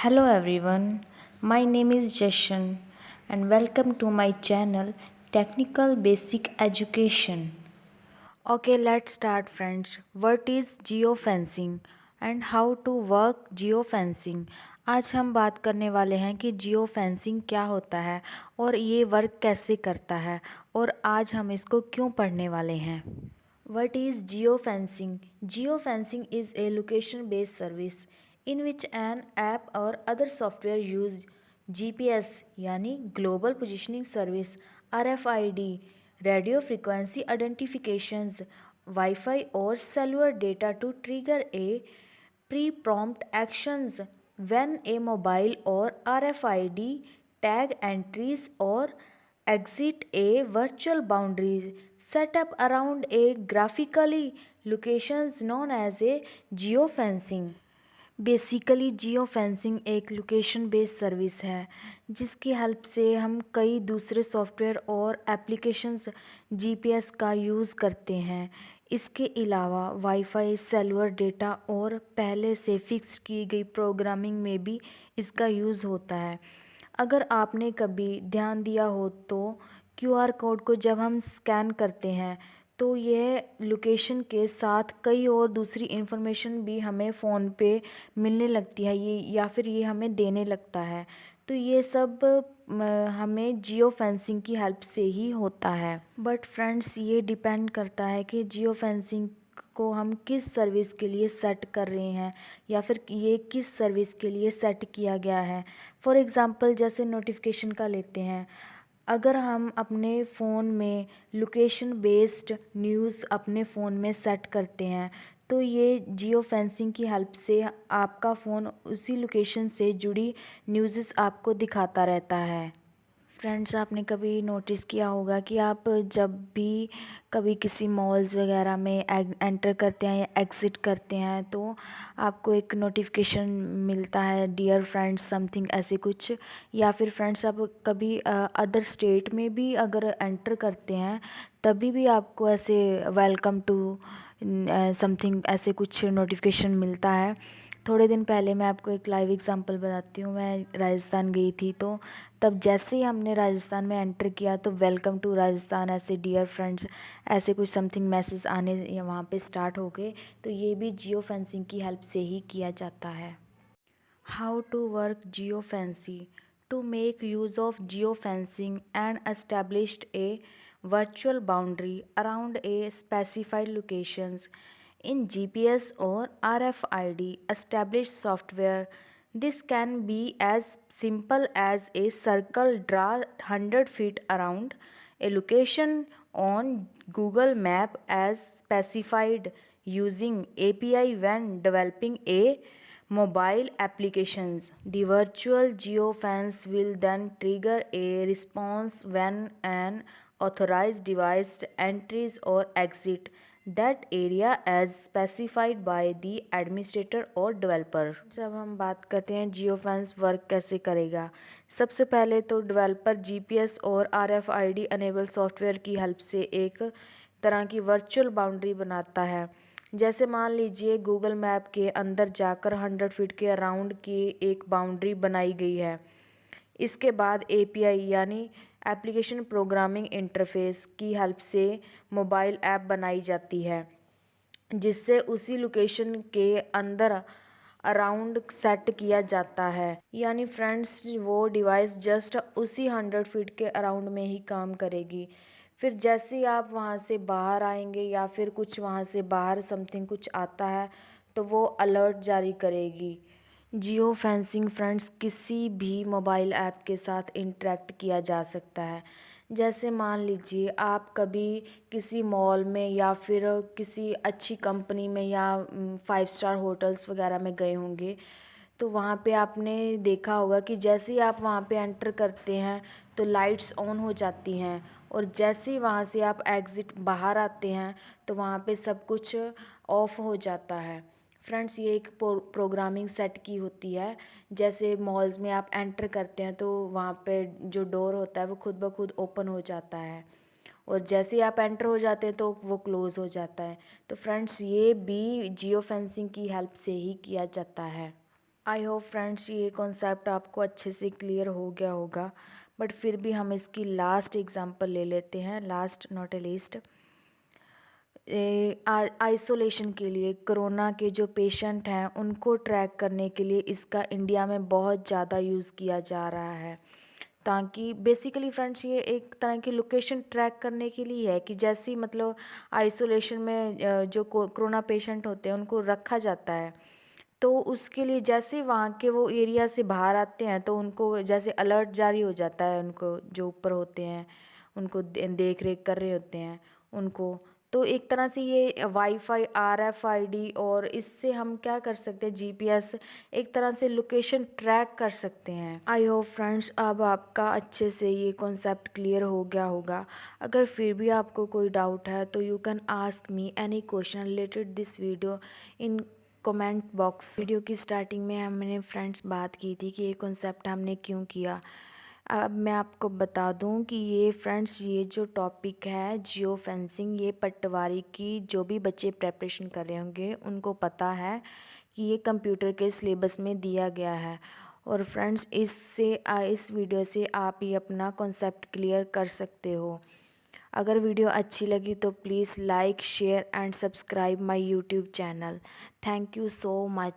Hello everyone, my name is Jashan and welcome to my channel Technical Basic Education. Okay, let's start friends. What is geofencing and how to work geofencing? आज हम बात करने वाले हैं कि geo fencing क्या होता है और ये वर्क कैसे करता है और आज हम इसको क्यों पढ़ने वाले हैं। What is geofencing? Geofencing is a location-based service in which an app or other software use GPS यानी Global Positioning Service, RFID, Radio Frequency Identifications, Wi-Fi or cellular data to trigger a pre-prompt actions when a mobile or RFID tag entries or exit a virtual boundary set up around a graphically locations known as a geofencing. Basically geo fencing एक location based service है जिसकी help से हम कई दूसरे software और applications GPS का use करते हैं। इसके अलावा वाईफाई, सेलुलर डेटा और पहले से फिक्स की गई प्रोग्रामिंग में भी इसका यूज़ होता है। अगर आपने कभी ध्यान दिया हो तो क्यूआर कोड को जब हम स्कैन करते हैं तो यह लोकेशन के साथ कई और दूसरी इन्फॉर्मेशन भी हमें फ़ोन पे मिलने लगती है या फिर ये हमें देने लगता है। तो ये सब हमें जियो फेंसिंग की हेल्प से ही होता है। बट फ्रेंड्स, ये डिपेंड करता है कि जियो फेंसिंग को हम किस सर्विस के लिए सेट कर रहे हैं या फिर ये किस सर्विस के लिए सेट किया गया है। फॉर एग्ज़ाम्पल जैसे नोटिफिकेशन का लेते हैं, अगर हम अपने फ़ोन में लोकेशन बेस्ड न्यूज़ अपने फ़ोन में सेट करते हैं तो ये जियो फेंसिंग की हेल्प से आपका फ़ोन उसी लोकेशन से जुड़ी न्यूज़ आपको दिखाता रहता है। फ्रेंड्स, आपने कभी नोटिस किया होगा कि आप जब भी कभी किसी मॉल्स वगैरह में एंटर करते हैं या एग्ज़िट करते हैं तो आपको एक नोटिफिकेशन मिलता है, डियर फ्रेंड्स समथिंग ऐसे कुछ। या फिर फ्रेंड्स, आप कभी अदर स्टेट में भी अगर एंटर करते हैं तभी भी आपको ऐसे वेलकम टू समथिंग ऐसे कुछ नोटिफिकेशन मिलता है। थोड़े दिन पहले मैं आपको एक लाइव एग्जांपल बताती हूँ। मैं राजस्थान गई थी तो तब जैसे ही हमने राजस्थान में एंटर किया तो वेलकम टू राजस्थान ऐसे डियर फ्रेंड्स ऐसे कुछ समथिंग मैसेज आने वहाँ पे स्टार्ट हो गए। तो ये भी जियो फेंसिंग की हेल्प से ही किया जाता है। How to work geo fencing? To make use of geo fencing and established a virtual boundary around a specified locations in GPS or RFID established software. This can be as simple as a circle draw 100 feet around a location on Google Map as specified using API when developing a mobile applications. The virtual geofence will then trigger a response when an authorized device enters or exit that area as specified by the administrator or developer. जब हम बात करते हैं geofence work कैसे करेगा, सबसे पहले तो डेवलपर जीपीएस और आरएफआईडी अनेबल सॉफ्टवेयर की हेल्प से एक तरह की वर्चुअल बाउंड्री बनाता है। जैसे मान लीजिए गूगल मैप के अंदर जाकर 100 फीट के अराउंड की एक बाउंड्री बनाई गई है। इसके बाद एपीआई यानी एप्लीकेशन प्रोग्रामिंग इंटरफेस की हेल्प से मोबाइल ऐप बनाई जाती है जिससे उसी लोकेशन के अंदर अराउंड सेट किया जाता है। यानी फ्रेंड्स, वो डिवाइस जस्ट उसी 100 फीट के अराउंड में ही काम करेगी। फिर जैसे ही आप वहाँ से बाहर आएंगे या फिर कुछ वहाँ से बाहर समथिंग कुछ आता है तो वो अलर्ट जारी करेगी। जियो फेंसिंग फ्रेंड्स किसी भी मोबाइल ऐप के साथ इंटरेक्ट किया जा सकता है। जैसे मान लीजिए आप कभी किसी मॉल में या फिर किसी अच्छी कंपनी में या 5 स्टार होटल्स वगैरह में गए होंगे तो वहाँ पे आपने देखा होगा कि जैसे ही आप वहाँ पे एंटर करते हैं तो लाइट्स ऑन हो जाती हैं और जैसे ही वहाँ से आप एग्ज़िट बाहर आते हैं तो वहाँ पे सब कुछ ऑफ हो जाता है। फ्रेंड्स, ये एक प्रोग्रामिंग सेट की होती है। जैसे मॉल्स में आप एंटर करते हैं तो वहाँ पे जो डोर होता है वो खुद ब खुद ओपन हो जाता है और जैसे ही आप एंटर हो जाते हैं तो वो क्लोज़ हो जाता है। तो फ्रेंड्स, ये भी जियो फेंसिंग की हेल्प से ही किया जाता है। आई होप फ्रेंड्स ये कॉन्सेप्ट आपको अच्छे से क्लियर हो गया होगा, बट फिर भी हम इसकी लास्ट एग्जांपल ले लेते हैं, last not a least. Isolation के लिए कोरोना के जो पेशेंट हैं उनको ट्रैक करने के लिए इसका इंडिया में बहुत ज़्यादा यूज़ किया जा रहा है, ताकि बेसिकली फ्रेंड्स ये एक तरह की लोकेशन ट्रैक करने के लिए है कि जैसी मतलब आइसोलेशन में जो कोरोना पेशेंट होते हैं उनको रखा जाता है, तो उसके लिए जैसे वहाँ के वो एरिया से बाहर आते हैं तो उनको जैसे अलर्ट जारी हो जाता है, उनको जो ऊपर होते हैं उनको देख रेख कर रहे होते हैं उनको। तो एक तरह से ये वाईफाई RFID और इससे हम क्या कर सकते हैं, GPS एक तरह से लोकेशन ट्रैक कर सकते हैं। आई होप फ्रेंड्स अब आपका अच्छे से ये कॉन्सेप्ट क्लियर हो गया होगा। अगर फिर भी आपको कोई डाउट है तो you can ask me any question related this video in comment box. Video की स्टार्टिंग में हमने फ्रेंड्स बात की थी कि ये कॉन्सेप्ट हमने क्यों किया। अब मैं आपको बता दूं कि ये फ्रेंड्स ये जो टॉपिक है जियो फेंसिंग, ये पटवारी की जो भी बच्चे प्रेपरेशन कर रहे होंगे उनको पता है कि ये कंप्यूटर के सिलेबस में दिया गया है। और फ्रेंड्स इस वीडियो से आप ही अपना कॉन्सेप्ट क्लियर कर सकते हो। अगर वीडियो अच्छी लगी तो please like share and subscribe my YouTube channel. Thank you so much.